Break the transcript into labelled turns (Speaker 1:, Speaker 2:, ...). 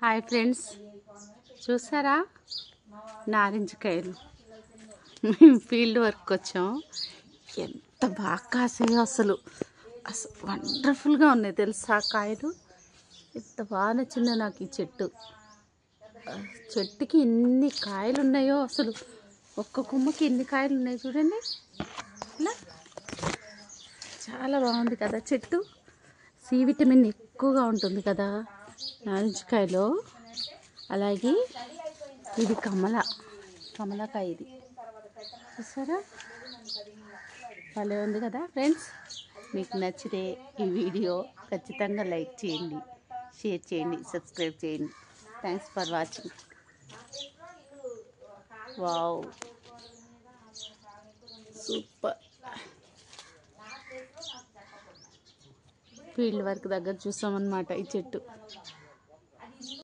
Speaker 1: Hi friends, చూసారా నారింజ కాయలు? మేము ఫీల్డ్ వర్క్ వచ్చాం. ఎంత బాగా కాసాయో అసలు వండర్ఫుల్గా ఉన్నాయి తెలుసా కాయలు. ఎంత బాగా నచ్చిందో నాకు ఈ చెట్టుకి ఎన్ని కాయలు ఉన్నాయో అసలు. ఒక్క కొమ్మకి ఎన్ని కాయలు ఉన్నాయి చూడండి. ఇలా చాలా బాగుంది కదా చెట్టు. సి విటమిన్ ఎక్కువగా ఉంటుంది కదా నారింజకాయలో. అలాగే ఇది కమలకాయ. ఇది చూసారా, భలే ఉంది కదా ఫ్రెండ్స్. మీకు నచ్చితే ఈ వీడియో ఖచ్చితంగా లైక్ చేయండి, షేర్ చేయండి, సబ్స్క్రైబ్ చేయండి. Thanks for watching. Wow, super. Field work దగ్గర చూసామన్నమాట ఈ చెట్టు.